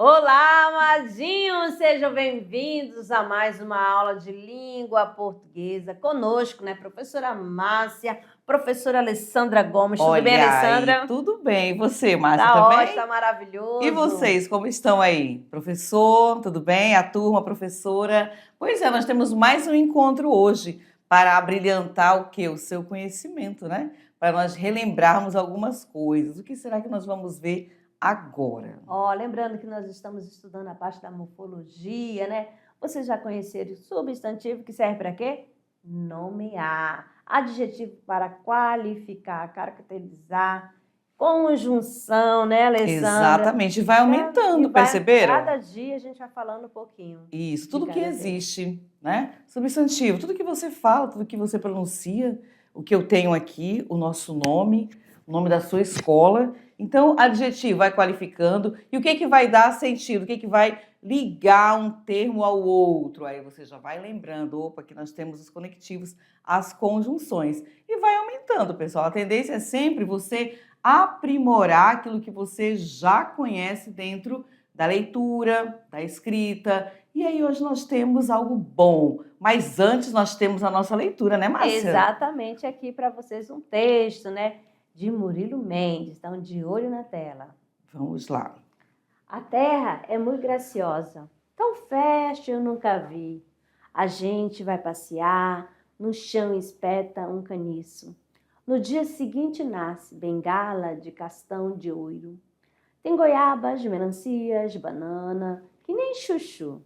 Olá, amadinhos! Sejam bem-vindos a mais uma aula de língua portuguesa conosco, né? Professora Márcia, professora Alessandra Gomes. Tudo bem, Olha Alessandra? aí, tudo bem. E você, Márcia, Tá também? ótimo, tá maravilhoso. E vocês, como estão aí? Professor, tudo bem? A turma, professora? Pois é, nós temos mais um encontro hoje para abrilhantar o quê? O seu conhecimento, né? Para nós relembrarmos algumas coisas. O que será que nós vamos ver agora? Lembrando que nós estamos estudando a parte da morfologia, né? Vocês já conheceram o substantivo que serve para quê? Nomear. Adjetivo para qualificar, caracterizar. Conjunção, né, Alessandra? Exatamente, vai aumentando, perceberam? Cada dia a gente vai falando um pouquinho. Isso, tudo que cada vez. existe, né? Substantivo, tudo que você fala, tudo que você pronuncia, o que eu tenho aqui, o nosso nome, o nome da sua escola. Então, adjetivo vai qualificando. E o que que vai dar sentido? O que que vai ligar um termo ao outro? Aí você já vai lembrando, opa, que nós temos os conectivos, as conjunções. E vai aumentando, pessoal. A tendência é sempre você aprimorar aquilo que você já conhece dentro da leitura, da escrita. E aí hoje nós temos algo bom, mas antes nós temos a nossa leitura, né, Márcia? Exatamente, aqui para vocês um texto, né, de Murilo Mendes. Estão de olho na tela. Vamos lá. A terra é muito graciosa, tão fértil eu nunca vi. A gente vai passear, no chão espeta um caniço. No dia seguinte nasce bengala de castão de ouro. Tem goiabas, melancias, banana, que nem chuchu.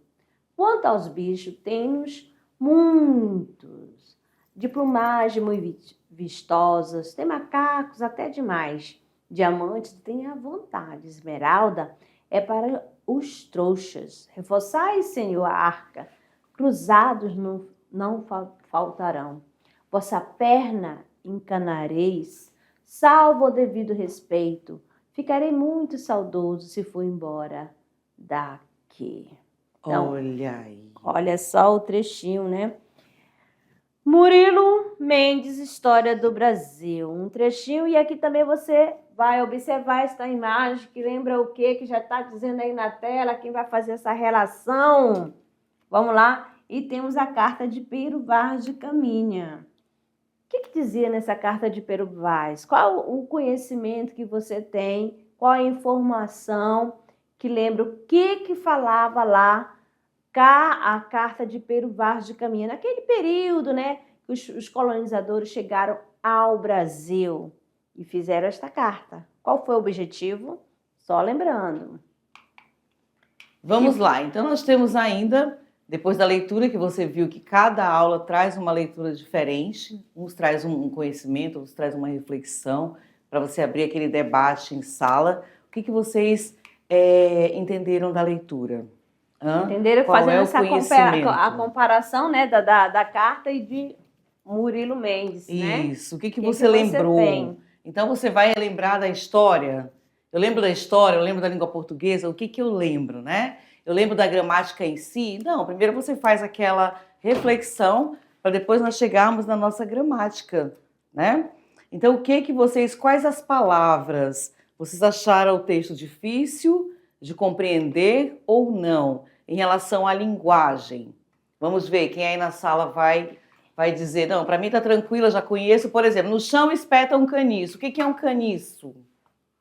Quanto aos bichos, tem-nos muitos, de plumagem muito vistosas, tem macacos até demais. Diamantes tem à vontade, esmeralda é para os trouxas. Reforçai, Senhor, a arca, cruzados não faltarão. Vossa perna encanareis, salvo o devido respeito. Ficarei muito saudoso se for embora daqui. Então, olha aí. Olha só o trechinho, né? Murilo Mendes, História do Brasil. Um trechinho, e aqui também você vai observar esta imagem que lembra o quê? Que já está dizendo aí na tela, quem vai fazer essa relação. Vamos lá. E temos a carta de Pero Vaz de Caminha. O que dizia nessa carta de Pero Vaz? Qual o conhecimento que você tem? Qual a informação que lembra o que falava lá a carta de Pero Vaz de Caminha? Naquele período, né, que os colonizadores chegaram ao Brasil e fizeram esta carta. Qual foi o objetivo? Só lembrando. Vamos lá. Então nós temos ainda, depois da leitura que você viu que cada aula traz uma leitura diferente, uns traz um conhecimento, outros traz uma reflexão, para você abrir aquele debate em sala. O que vocês entenderam da leitura? Entenderam? Qual Fazendo é o essa conhecimento? a comparação, né, da carta e de Murilo Mendes, né? Isso. O que você lembrou? Então você vai lembrar da história? Eu lembro da história, eu lembro da língua portuguesa. O que eu lembro, né? Eu lembro da gramática em si? Não, primeiro você faz aquela reflexão para depois nós chegarmos na nossa gramática, né? Então quais as palavras? Vocês acharam o texto difícil de compreender ou não? Em relação à linguagem. Vamos ver, quem aí na sala vai dizer, não, para mim tá tranquila, já conheço. Por exemplo, no chão espeta um caniço. O que é um caniço?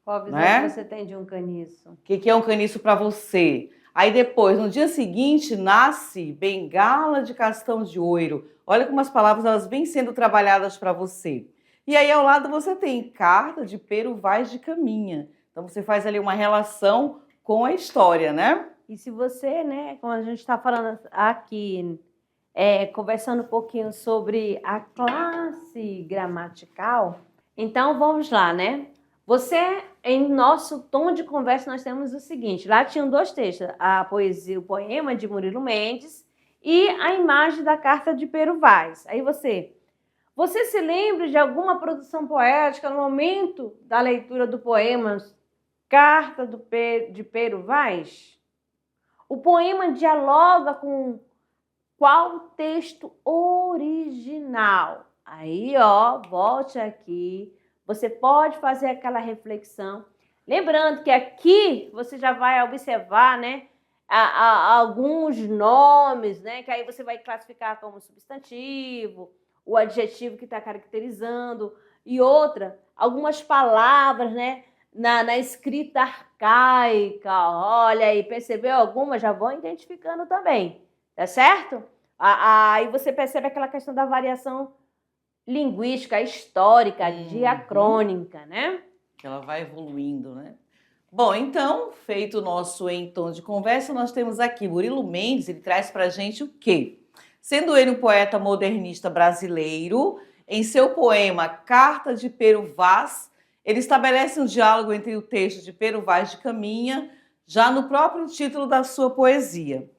Qual visão que você tem de um caniço? O que é um caniço para você? Aí depois, no dia seguinte, nasce bengala de castão de ouro. Olha como as palavras elas vêm sendo trabalhadas para você. E aí ao lado você tem carta de Pero Vaz de Caminha. Então você faz ali uma relação com a história, né? E se você, né, como a gente está falando aqui, conversando um pouquinho sobre a classe gramatical, então vamos lá, né? Você, em nosso tom de conversa, nós temos o seguinte, lá tinham dois textos, a poesia, o poema de Murilo Mendes e a imagem da carta de Pero Vaz. Aí você se lembra de alguma produção poética no momento da leitura do poema Carta de Pero Vaz? O poema dialoga com qual texto original? Aí, volte aqui. Você pode fazer aquela reflexão. Lembrando que aqui você já vai observar, né, alguns nomes, né, que aí você vai classificar como substantivo, o adjetivo que está caracterizando, e algumas palavras, né, na escrita arcaica. Olha aí, percebeu alguma? Já vão identificando também, tá certo? Aí você percebe aquela questão da variação linguística, histórica, diacrônica, né? Que ela vai evoluindo, né? Bom, então, feito o nosso em tom de conversa, nós temos aqui Murilo Mendes, ele traz pra gente o quê? Sendo ele um poeta modernista brasileiro, em seu poema Carta de Pero Vaz, ele estabelece um diálogo entre o texto de Pero Vaz de Caminha, já no próprio título da sua poesia.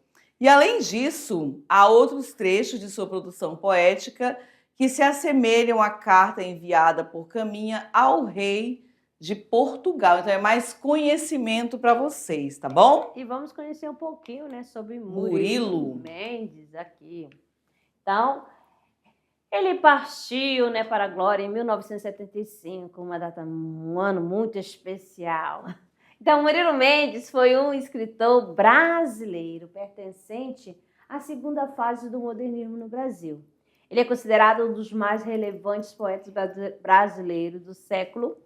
E além disso, há outros trechos de sua produção poética que se assemelham à carta enviada por Caminha ao rei de Portugal. Então é mais conhecimento para vocês, tá bom? E vamos conhecer um pouquinho, né, sobre Murilo Mendes aqui. Então, ele partiu, né, para a glória em 1975, um ano muito especial. Então, Murilo Mendes foi um escritor brasileiro pertencente à segunda fase do modernismo no Brasil. Ele é considerado um dos mais relevantes poetas brasileiros do século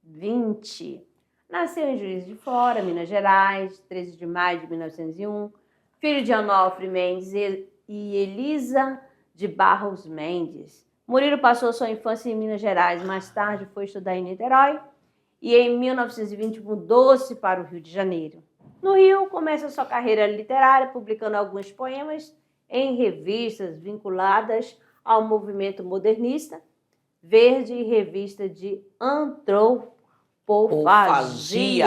XX. Nasceu em Juiz de Fora, Minas Gerais, 13 de maio de 1901, filho de Onofre Mendes e Elisa de Barros Mendes. Murilo passou sua infância em Minas Gerais, mais tarde foi estudar em Niterói e em 1920 mudou-se para o Rio de Janeiro. No Rio, começa sua carreira literária, publicando alguns poemas em revistas vinculadas ao movimento modernista, Verde e revista de Antropofagia.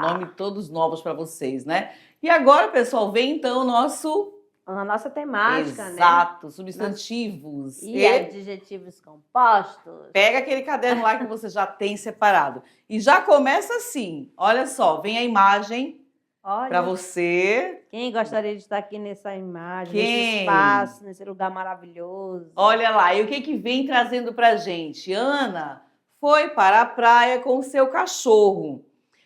Nome todos novos para vocês, né? E agora, pessoal, vem então a nossa temática, exato, né? Substantivos e adjetivos compostos. Pega aquele caderno lá que você já tem separado. E já começa assim, olha só, vem a imagem para você. Quem gostaria de estar aqui nessa imagem, nesse espaço, nesse lugar maravilhoso? Olha lá, e o que vem trazendo pra gente? Ana foi para a praia com seu cachorro.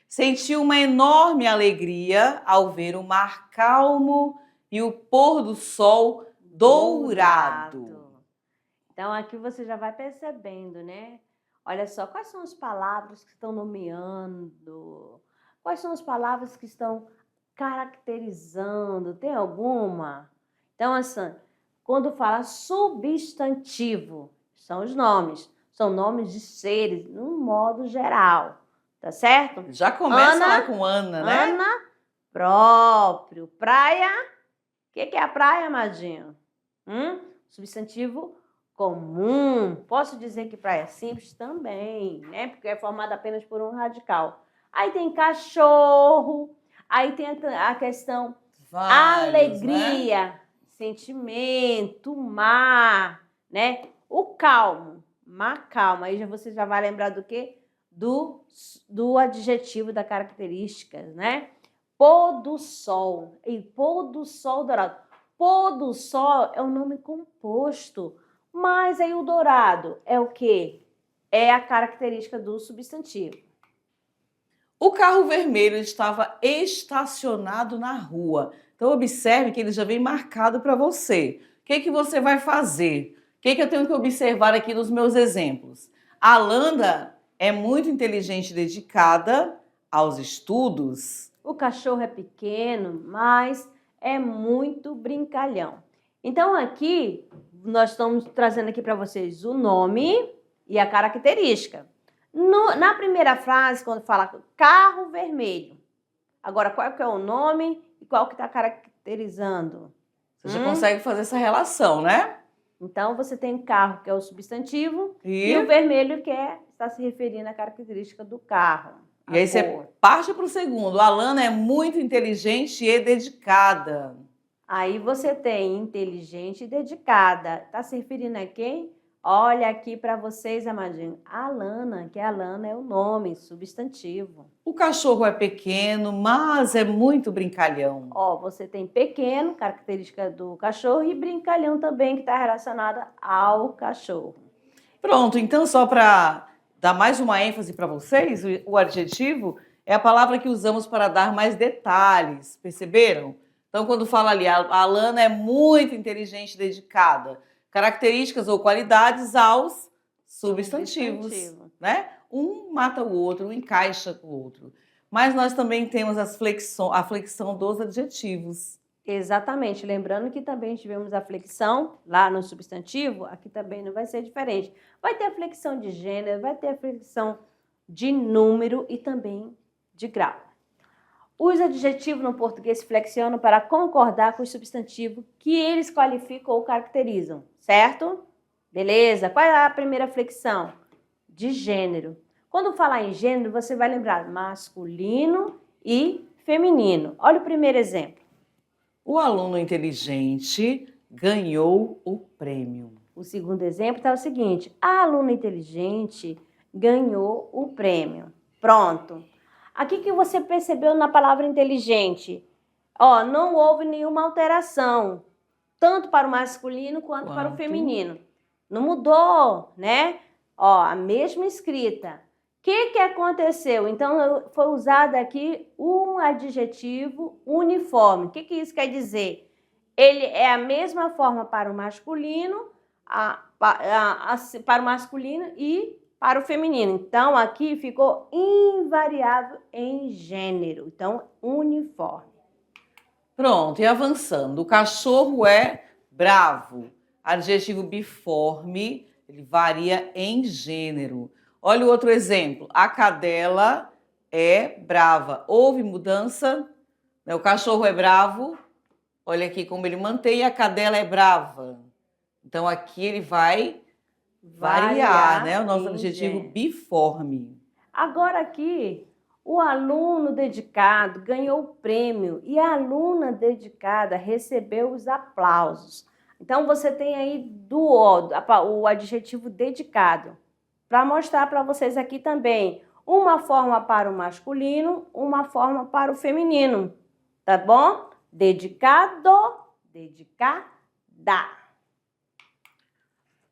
Sentiu uma enorme alegria ao ver o mar calmo e o pôr do sol dourado. Então aqui você já vai percebendo, né? Olha só, quais são as palavras que estão nomeando? Quais são as palavras que estão caracterizando? Tem alguma? Então, assim, quando fala substantivo, são os nomes. São nomes de seres, num modo geral. Tá certo? Já começa lá com Ana, né? Ana, próprio. Praia. O que é a praia, Madinho? Substantivo comum. Posso dizer que praia simples também, né? Porque é formada apenas por um radical. Aí tem cachorro, aí tem a questão alegria, né? Sentimento, mar, né? O calmo, mar calmo. Aí você já vai lembrar do quê? Do adjetivo, da característica, né? Pôr do sol. E pôr do sol dourado. Pôr do sol é um nome composto, mas aí o dourado é o quê? É a característica do substantivo. O carro vermelho estava estacionado na rua. Então, observe que ele já vem marcado para você. O que você vai fazer? O que eu tenho que observar aqui nos meus exemplos? A Alana é muito inteligente e dedicada aos estudos. O cachorro é pequeno, mas é muito brincalhão. Então, aqui, nós estamos trazendo aqui para vocês o nome e a característica. Na primeira frase, quando fala carro vermelho, agora qual que é o nome e qual que está caracterizando? Você já consegue fazer essa relação, né? Então, você tem carro, que é o substantivo, e o vermelho, que está se referindo à característica do carro. E aí você parte para o segundo. A Alana é muito inteligente e dedicada. Aí você tem inteligente e dedicada. Está se referindo a quem? Olha aqui para vocês, amadinho. Alana, que a Alana é o nome, substantivo. O cachorro é pequeno, mas é muito brincalhão. Ó, você tem pequeno, característica do cachorro, e brincalhão também, que está relacionada ao cachorro. Pronto, então só para dar mais uma ênfase para vocês, o adjetivo, é a palavra que usamos para dar mais detalhes, perceberam? Então, quando fala ali, a Alana é muito inteligente e dedicada. Características ou qualidades aos substantivos, né? Um mata o outro, um encaixa com o outro. Mas nós também temos a flexão dos adjetivos. Exatamente. Lembrando que também tivemos a flexão lá no substantivo, aqui também não vai ser diferente. Vai ter a flexão de gênero, vai ter a flexão de número e também de grau. Os adjetivos no português flexionam para concordar com o substantivo que eles qualificam ou caracterizam, certo? Beleza? Qual é a primeira flexão? De gênero. Quando falar em gênero, você vai lembrar masculino e feminino. Olha o primeiro exemplo. O aluno inteligente ganhou o prêmio. O segundo exemplo está o seguinte: a aluna inteligente ganhou o prêmio. Pronto. Aqui que você percebeu na palavra inteligente? Ó, não houve nenhuma alteração, tanto para o masculino quanto para o feminino. Não mudou, né? Ó, a mesma escrita. O que aconteceu? Então, foi usado aqui um adjetivo uniforme. O que isso quer dizer? Ele é a mesma forma para o masculino, para o masculino e para o feminino. Então, aqui ficou invariável em gênero. Então, uniforme. Pronto, e avançando. O cachorro é bravo. Adjetivo biforme, ele varia em gênero. Olha o outro exemplo. A cadela é brava. Houve mudança? O cachorro é bravo. Olha aqui como ele mantém. A cadela é brava. Então, aqui ele vai variar, né? O nosso adjetivo biforme. Agora aqui, o aluno dedicado ganhou o prêmio e a aluna dedicada recebeu os aplausos. Então, você tem aí o adjetivo dedicado. Para mostrar para vocês aqui também, uma forma para o masculino, uma forma para o feminino. Tá bom? Dedicado, dedicada.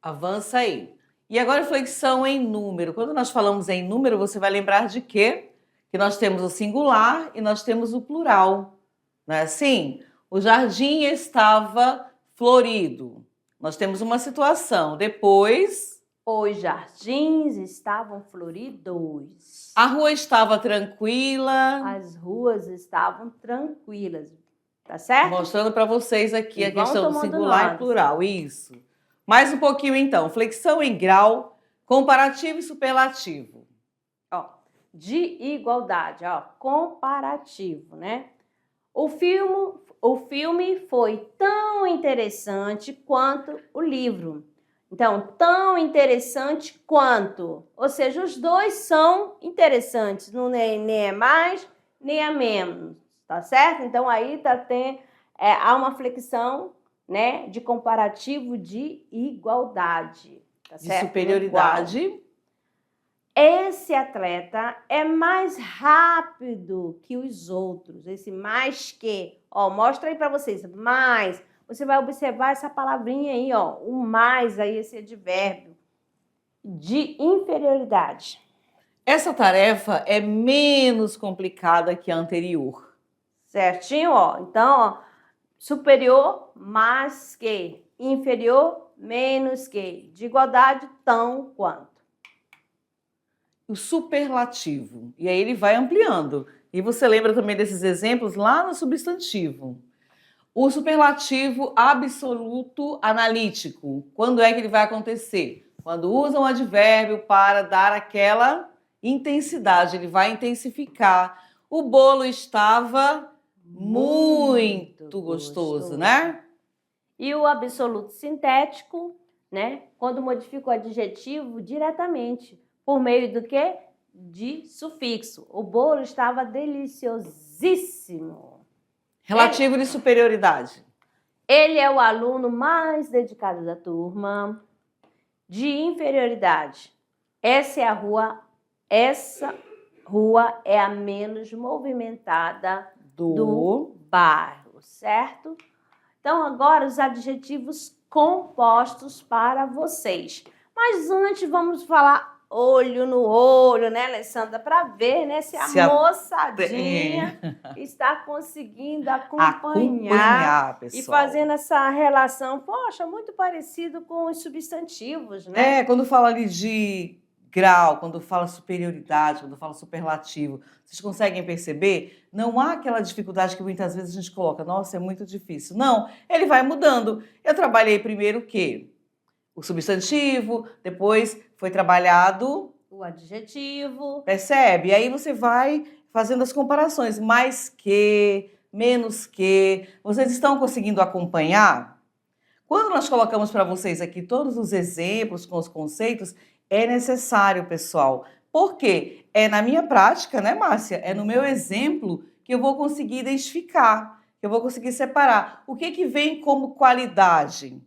Avança aí. E agora flexão em número. Quando nós falamos em número, você vai lembrar de quê? Que nós temos o singular e nós temos o plural. Não é assim? O jardim estava florido. Nós temos uma situação. Depois, os jardins estavam floridos. A rua estava tranquila. As ruas estavam tranquilas. Tá certo? Mostrando para vocês aqui a questão do singular e plural. Isso. Mais um pouquinho então. Flexão em grau, comparativo e superlativo. Ó, de igualdade, ó, comparativo, né? O filme foi tão interessante quanto o livro. Então, tão interessante quanto. Ou seja, os dois são interessantes, não nem é mais, nem é menos, tá certo? Então, aí há uma flexão, né, de comparativo de igualdade. Tá certo? De superioridade. Igual. Esse atleta é mais rápido que os outros. Esse mais que, ó, mostra aí para vocês, mais. Você vai observar essa palavrinha aí, ó, o mais aí, esse advérbio de inferioridade. Essa tarefa é menos complicada que a anterior. Certinho, ó. Então, ó, superior, mais que. Inferior, menos que. De igualdade, tão quanto. O superlativo. E aí ele vai ampliando. E você lembra também desses exemplos lá no substantivo. O superlativo absoluto analítico. Quando é que ele vai acontecer? Quando usa um advérbio para dar aquela intensidade. Ele vai intensificar. O bolo estava muito gostoso, né? E o absoluto sintético, né? Quando modifica o adjetivo diretamente. Por meio do quê? De sufixo. O bolo estava deliciosíssimo. Relativo de superioridade. Ele é o aluno mais dedicado da turma. De inferioridade. Essa rua é a menos movimentada do bairro, certo? Então, agora os adjetivos compostos para vocês. Mas antes, vamos falar olho no olho, né, Alessandra? Para ver, né, se Se a a- moçadinha está conseguindo Acompanhar, e pessoal. fazendo essa relação, poxa, muito parecido com os substantivos, né? Quando fala ali de grau, quando fala superioridade, quando fala superlativo, vocês conseguem perceber? Não há aquela dificuldade que muitas vezes a gente coloca, nossa, é muito difícil. Não, ele vai mudando. Eu trabalhei primeiro o quê? O substantivo, depois foi trabalhado, O adjetivo. percebe? E aí você vai fazendo as comparações, mais que, menos que. Vocês estão conseguindo acompanhar? Quando nós colocamos para vocês aqui todos os exemplos com os conceitos, é necessário, pessoal. Por quê? É na minha prática, né, Márcia? É no meu exemplo que eu vou conseguir identificar, que eu vou conseguir separar. O que que vem como qualidade,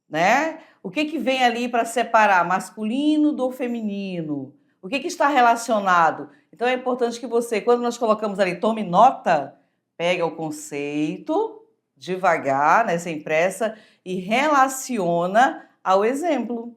né? O que que vem ali para separar masculino do feminino? O que que está relacionado? Então é importante que você, quando nós colocamos ali, tome nota, pega o conceito devagar, né, sem pressa, e relaciona ao exemplo.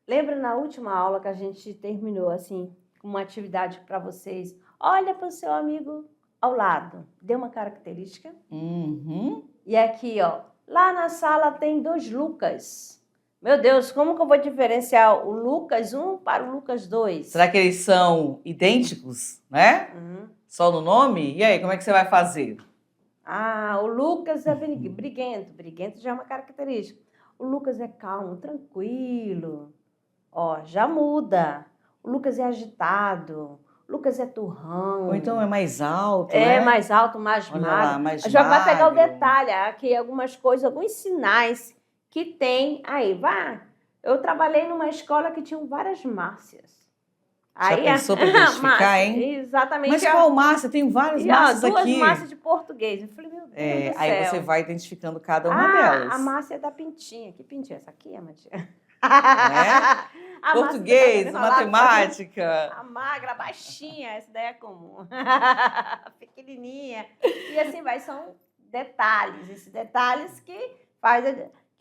Lembra na última aula que a gente terminou assim, com uma atividade para vocês? Olha para o seu amigo ao lado, dê uma característica. Uhum. E aqui, ó, lá na sala tem 2 Lucas. Meu Deus, como que eu vou diferenciar o Lucas 1 para o Lucas 2? Será que eles são idênticos, né? Só no nome? E aí, como é que você vai fazer? Ah, o Lucas é briguento. Briguento já é uma característica. O Lucas é calmo, tranquilo. Ó, já muda. O Lucas é agitado. O Lucas é turrão. Ou então é mais alto, É né? mais alto, mais Olha magro. lá, mais A gente já vai pegar o magro. detalhe, aqui algumas coisas, alguns sinais que tem. Aí, vá. Eu trabalhei numa escola que tinham várias Márcias. Já pensou para identificar, Márcia, hein? exatamente. Mas qual Márcia? Tem várias E, ó, Márcias 2 aqui. Márcias de português. Eu falei, meu Deus do céu. Aí você vai identificando cada uma delas. A Márcia é da Pintinha. Que Pintinha? Essa aqui é, Matia? Né? A Português, Márcia matemática. a magra, a baixinha, essa daí é comum. Pequenininha. E assim vai, são detalhes. Esses detalhes que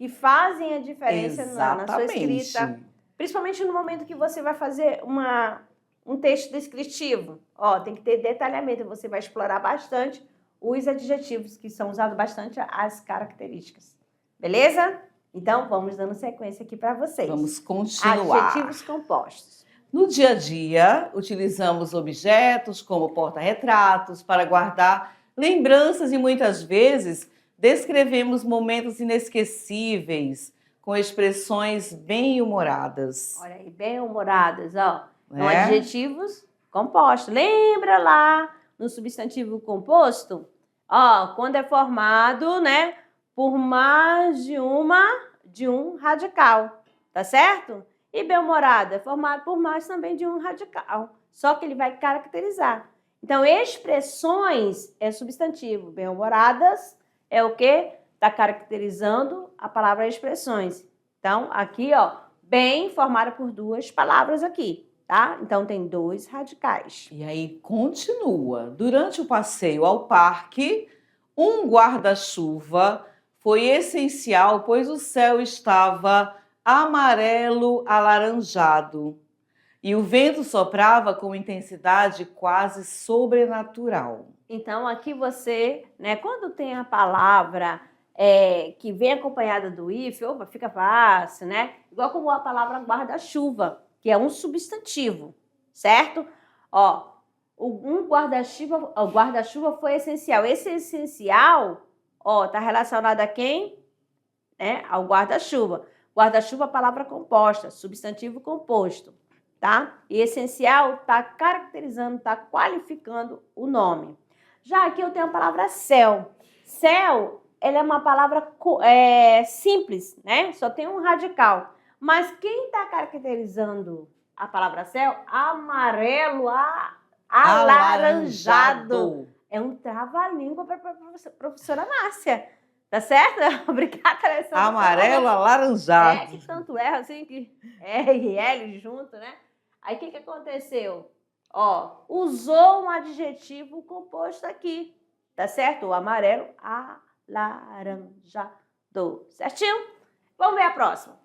fazem a diferença na sua escrita. Principalmente no momento que você vai fazer um texto descritivo. Ó, tem que ter detalhamento. Você vai explorar bastante os adjetivos, que são usados bastante as características. Beleza? Então, vamos dando sequência aqui para vocês. Vamos continuar. Adjetivos compostos. No dia a dia, utilizamos objetos como porta-retratos para guardar lembranças e muitas vezes descrevemos momentos inesquecíveis com expressões bem-humoradas. Olha aí, bem-humoradas, ó. São É? adjetivos compostos. Lembra lá no substantivo composto? Ó, quando é formado, né, por mais de um radical, tá certo? E bem-humorado é formado por mais também de um radical, só que ele vai caracterizar. Então, expressões é substantivo, bem-humoradas é o quê? Está caracterizando a palavra expressões. Então, aqui, ó, bem formada por 2 palavras aqui, tá? Então, tem 2 radicais. E aí continua. Durante o passeio ao parque, um guarda-chuva foi essencial, pois o céu estava amarelo alaranjado e o vento soprava com intensidade quase sobrenatural. Então, aqui você, né, quando tem a palavra que vem acompanhada do if, opa, fica fácil, né? Igual como a palavra guarda-chuva, que é um substantivo, certo? Ó, um guarda-chuva foi essencial. Esse essencial, ó, tá relacionado a quem? Né? Ao guarda-chuva. Guarda-chuva, palavra composta, substantivo composto, tá? E essencial tá caracterizando, tá qualificando o nome. Já aqui eu tenho a palavra céu. Céu, ela é uma palavra simples, né? Só tem um radical. Mas quem está caracterizando a palavra céu? Amarelo alaranjado. É um trava-língua para a professora Márcia. Tá certo? Obrigada, Alessandra. Amarelo alaranjado. Que tanto erra assim, que R e L junto, né? Aí o que aconteceu? Ó, usou um adjetivo composto aqui, tá certo? O amarelo alaranjado. Certinho? Vamos ver a próxima.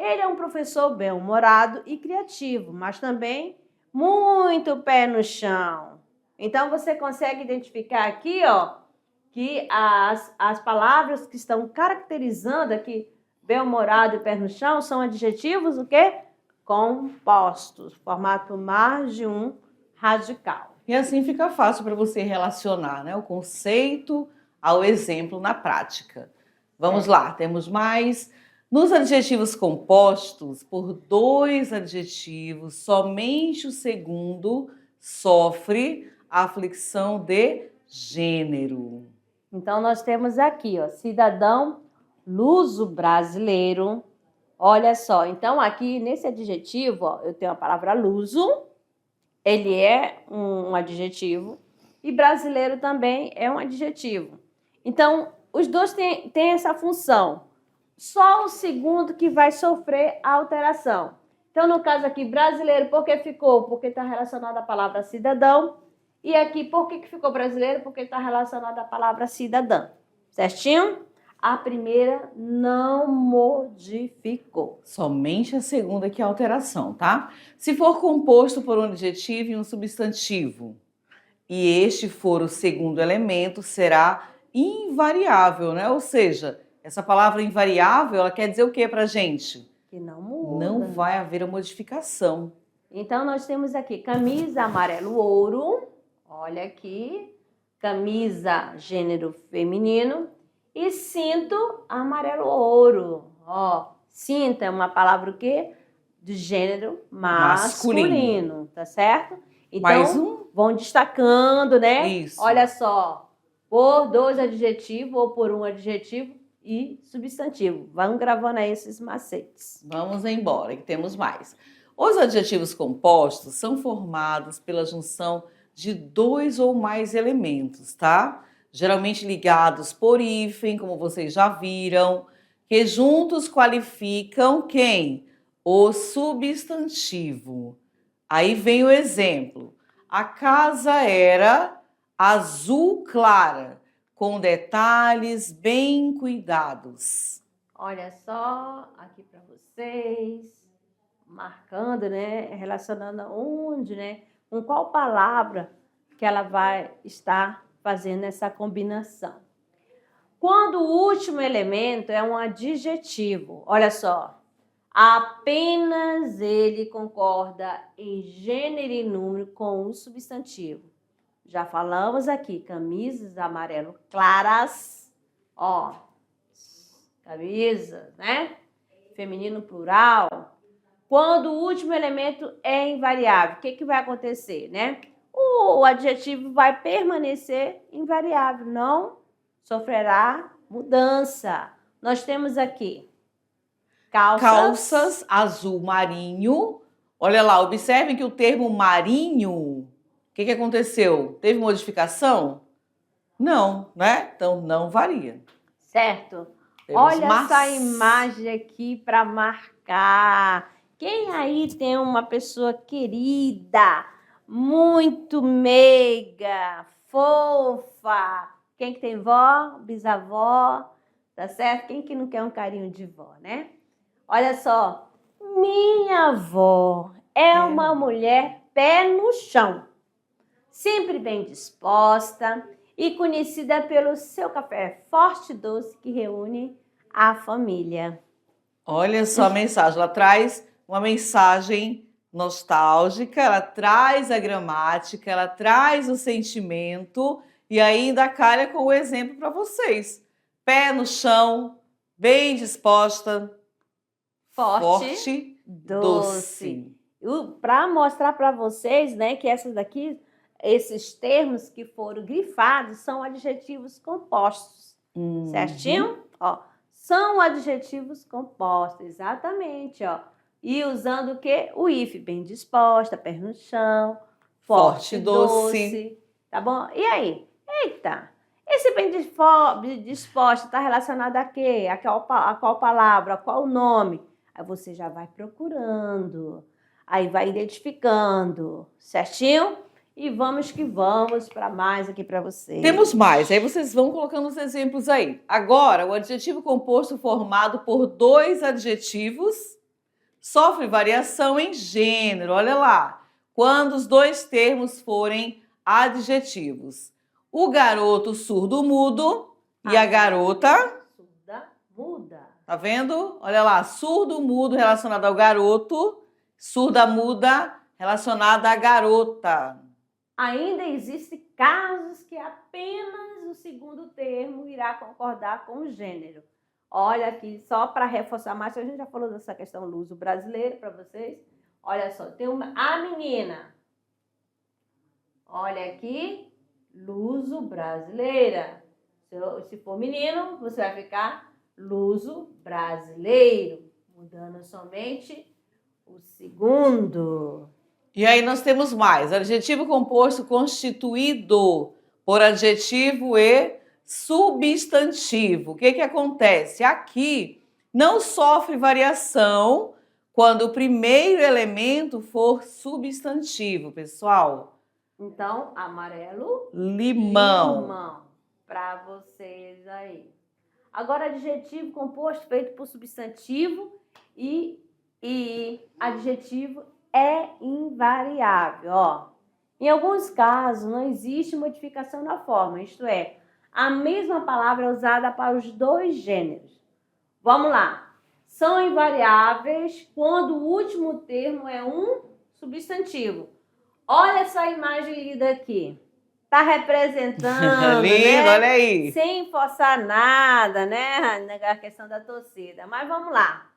Ele é um professor bem-humorado e criativo, mas também muito pé no chão. Então, você consegue identificar aqui, ó, que as palavras que estão caracterizando aqui bem-humorado e pé no chão são adjetivos o quê? Compostos, formados por mais de um radical. E assim fica fácil para você relacionar, né, o conceito ao exemplo na prática. Vamos lá, temos mais. Nos adjetivos compostos, por dois adjetivos, somente o segundo sofre a flexão de gênero. Então, nós temos aqui, ó, cidadão luso-brasileiro. Olha só, então aqui nesse adjetivo, ó, eu tenho a palavra luso, ele é um adjetivo, e brasileiro também é um adjetivo. Então, os dois têm essa função. Só o segundo que vai sofrer a alteração. Então, no caso aqui, brasileiro, por que ficou? Porque está relacionado à palavra cidadão. E aqui, por que ficou brasileiro? Porque está relacionado à palavra cidadã. Certinho? A primeira não modificou. Somente a segunda que é a alteração, tá? Se for composto por um adjetivo e um substantivo, e este for o segundo elemento, será invariável, né? Ou seja, essa palavra invariável, ela quer dizer o que pra gente? Que não muda. Não vai haver a modificação. Então, nós temos aqui camisa amarelo-ouro. Olha aqui. Camisa gênero feminino. E cinto amarelo-ouro. Ó, cinto é uma palavra o quê? De gênero masculino. Tá certo? Então, Mais um? vão destacando, né? Isso. Olha só. Por dois adjetivos ou por um adjetivo e substantivo. Vão gravando aí esses macetes. Vamos embora, que temos mais. Os adjetivos compostos são formados pela junção de dois ou mais elementos, tá? Geralmente ligados por hífen, como vocês já viram, que juntos qualificam quem? O substantivo. Aí vem o exemplo. A casa era azul clara, com detalhes bem cuidados. Olha só, aqui para vocês, marcando, né? Relacionando onde, né? Com qual palavra que ela vai estar fazendo essa combinação. Quando o último elemento é um adjetivo, olha só, apenas ele concorda em gênero e número com o substantivo. Já falamos aqui, camisas amarelo claras, ó, camisas, né? Feminino plural. Quando o último elemento é invariável, o que vai acontecer, né? O adjetivo vai permanecer invariável, não sofrerá mudança. Nós temos aqui calças azul marinho. Olha lá, observem que o termo marinho, o que aconteceu? Teve modificação? Não, né? Então não varia. Certo. Temos Olha essa imagem aqui para marcar. Quem aí tem uma pessoa querida, muito meiga, fofa? Quem que tem vó, bisavó, tá certo? Quem que não quer um carinho de vó, né? Olha só, minha avó é uma mulher pé no chão, sempre bem disposta e conhecida pelo seu café forte e doce que reúne a família. Olha só a mensagem, ela traz uma mensagem nostálgica, ela traz a gramática, ela traz o sentimento e ainda calha com o exemplo para vocês. Pé no chão, bem disposta, forte, doce. Para mostrar para vocês, né, que essas daqui, esses termos que foram grifados são adjetivos compostos, certinho? Ó, são adjetivos compostos, exatamente, ó. E usando o quê? O if, bem disposta, pé no chão, forte, doce. Tá bom? E aí? Eita! Esse bem disposta está relacionado a quê? A qual palavra? A qual nome? Aí você já vai procurando, aí vai identificando, certinho? E vamos que vamos para mais aqui para vocês. Temos mais, aí vocês vão colocando os exemplos aí. Agora, o adjetivo composto formado por dois adjetivos sofre variação em gênero. Olha lá, quando os dois termos forem adjetivos. O garoto surdo-mudo e a garota... surda-muda. Tá vendo? Olha lá, surdo-mudo relacionado ao garoto, surda-muda relacionada à garota. Ainda existem casos que apenas o segundo termo irá concordar com o gênero. Olha aqui, só para reforçar mais, a gente já falou dessa questão luso brasileiro para vocês. Olha só, tem a menina. Olha aqui, luso brasileira. Se for menino, você vai ficar luso brasileiro, mudando somente o segundo. E aí nós temos mais, adjetivo composto constituído por adjetivo e substantivo. O que que acontece? Aqui não sofre variação quando o primeiro elemento for substantivo, pessoal. Então, amarelo, Limão. limão, para vocês aí. Agora, adjetivo composto feito por substantivo e adjetivo é invariável. Ó. Em alguns casos, não existe modificação na forma, isto é, a mesma palavra é usada para os dois gêneros. Vamos lá. São invariáveis quando o último termo é um substantivo. Olha essa imagem linda aqui. Tá representando, Lindo, né? olha aí. Sem forçar nada, né? A questão da torcida. Mas vamos lá.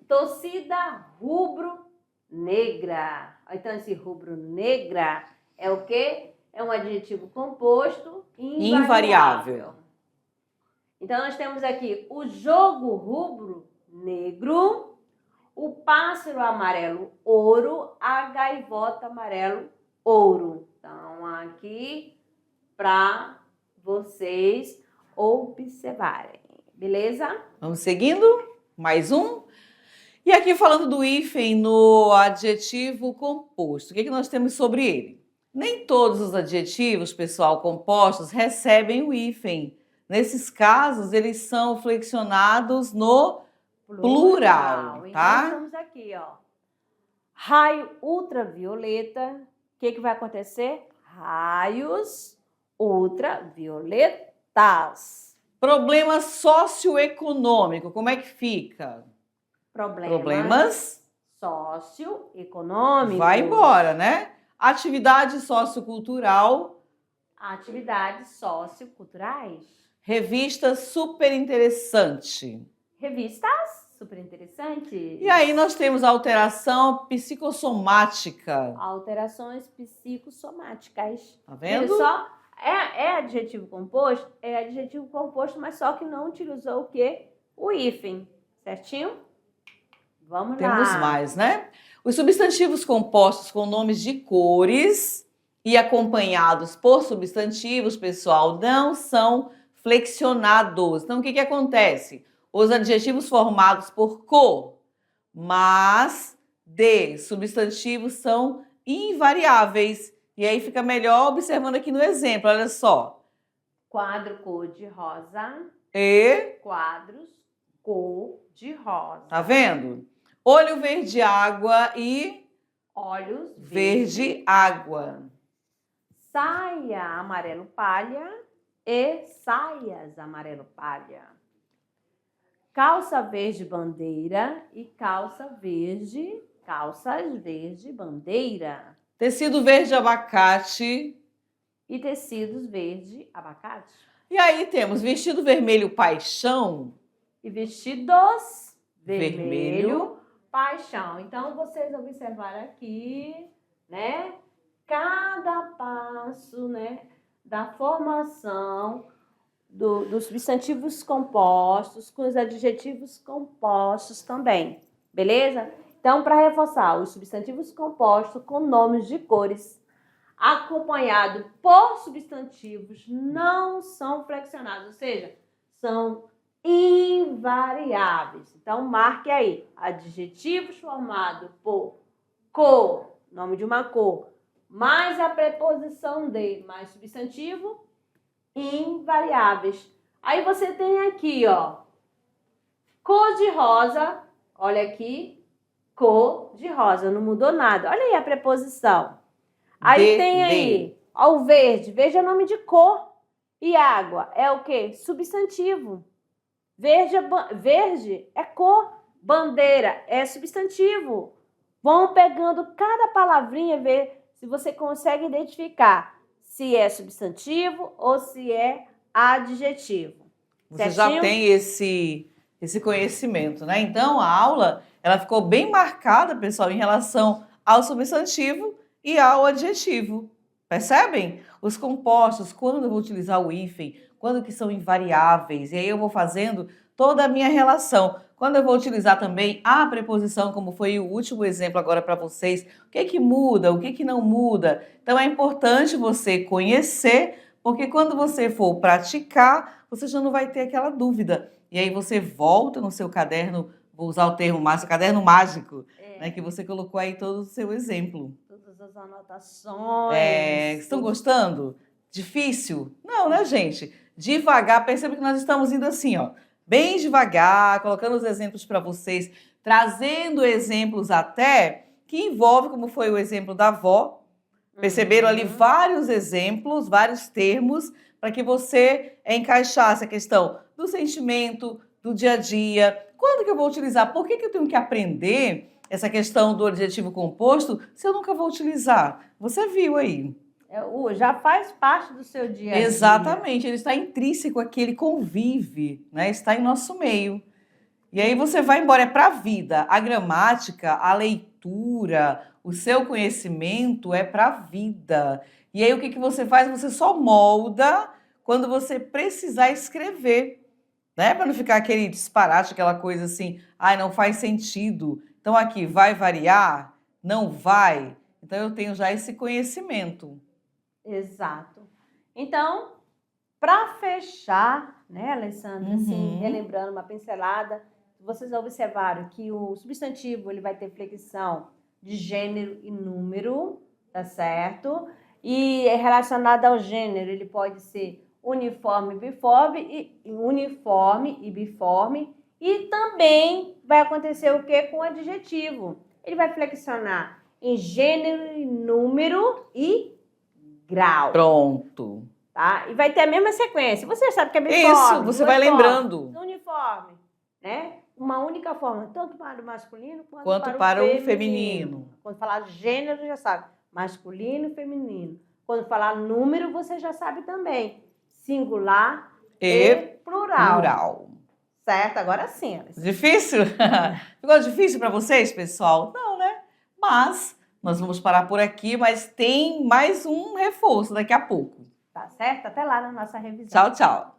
Torcida rubro-negra. Então, esse rubro-negra é o quê? É um adjetivo composto invariável. Então, nós temos aqui o jogo rubro-negro, o pássaro amarelo ouro, a gaivota amarelo ouro. Então, aqui para vocês observarem. Beleza? Vamos seguindo? Mais um. E aqui falando do hífen no adjetivo composto, o que nós temos sobre ele? Nem todos os adjetivos, pessoal, compostos recebem o hífen. Nesses casos, eles são flexionados no plural, tá? Então, estamos aqui, ó. Raio ultravioleta. O que vai acontecer? Raios ultravioletas. Problema socioeconômico, como é que fica? Problemas socioeconômicos. Vai embora, né? Atividade sociocultural. Atividades socioculturais. Revista super interessante. Revistas super interessantes. E aí nós temos a alteração psicossomática. Alterações psicossomáticas. Tá vendo? Viu só? É adjetivo composto? É adjetivo composto, mas só que não utilizou o quê? O hífen. Certinho? Vamos lá. Temos mais, né? Os substantivos compostos com nomes de cores e acompanhados por substantivos, pessoal, não são flexionados. Então, o que acontece? Os adjetivos formados por cor, mas de substantivos são invariáveis. E aí fica melhor observando aqui no exemplo, olha só. Quadro cor-de-rosa. E quadros cor-de-rosa. Tá vendo? Olho verde água e olhos verde água. Saia amarelo palha e saias amarelo palha. Calça verde bandeira e calças verde bandeira. Tecido verde abacate e tecidos verde abacate. E aí temos vestido vermelho paixão e vestidos vermelho paixão. Então, vocês observaram aqui, né? Cada passo, né? Da formação dos substantivos compostos com os adjetivos compostos também. Beleza? Então, para reforçar, os substantivos compostos com nomes de cores acompanhado por substantivos não são flexionados, ou seja, são invariáveis. Então, marque aí, adjetivos formados por cor, nome de uma cor, mais a preposição de, mais substantivo, invariáveis. Aí você tem aqui, ó, cor de rosa, Olha aqui, cor de rosa, não mudou nada. Olha aí a preposição. Aí tem aí, ó, o verde. Verde é nome de cor. E água é o quê? Substantivo. Verde é cor. Bandeira é substantivo. Vão pegando cada palavrinha, ver se você consegue identificar se é substantivo ou se é adjetivo. Você Certinho? já tem esse conhecimento, né? Então, a aula, ela ficou bem marcada, pessoal, em relação ao substantivo e ao adjetivo. Percebem? Os compostos, quando eu vou utilizar o hífen, quando que são invariáveis, e aí eu vou fazendo toda a minha relação. Quando eu vou utilizar também a preposição, como foi o último exemplo agora para vocês, o que muda, o que não muda. Então, é importante você conhecer, porque quando você for praticar, você já não vai ter aquela dúvida. E aí você volta no seu caderno, vou usar o termo mágico, caderno mágico, né, que você colocou aí todo o seu exemplo. Todas as anotações. Estão gostando? Difícil? Não, né, gente? Devagar, perceba que nós estamos indo assim, ó, bem devagar, colocando os exemplos para vocês, trazendo exemplos até que envolve, como foi o exemplo da avó. Perceberam ali vários exemplos, vários termos, para que você encaixasse a questão do sentimento, do dia a dia. Quando que eu vou utilizar? Por que eu tenho que aprender essa questão do adjetivo composto se eu nunca vou utilizar? Você viu aí. Já faz parte do seu dia a dia. Exatamente, ele está intrínseco aqui, ele convive, né? Está em nosso meio. E aí você vai embora, é para a vida. A gramática, a leitura, o seu conhecimento é para a vida. E aí o que você faz? Você só molda quando você precisar escrever, né? Para não ficar aquele disparate, aquela coisa assim, ai, não faz sentido. Então aqui, vai variar? Não vai? Então eu tenho já esse conhecimento. Exato. Então, para fechar, né, Alessandra, assim, relembrando uma pincelada, vocês observaram que o substantivo ele vai ter flexão de gênero e número, tá certo? E é relacionado ao gênero, ele pode ser uniforme e biforme, e também vai acontecer o que com o adjetivo? Ele vai flexionar em gênero, e número e grau. Pronto. Tá? E vai ter a mesma sequência. Você sabe que é biforme. Isso, você vai lembrando. Uniforme, né? Uma única forma, tanto para o masculino quanto para o feminino. Quando falar gênero, já sabe. Masculino e feminino. Quando falar número, você já sabe também. Singular e plural. Certo? Agora sim, Alice. Difícil? Ficou difícil para vocês, pessoal? Não, né? Mas nós vamos parar por aqui, mas tem mais um reforço daqui a pouco. Tá certo? Até lá na nossa revisão. Tchau, tchau.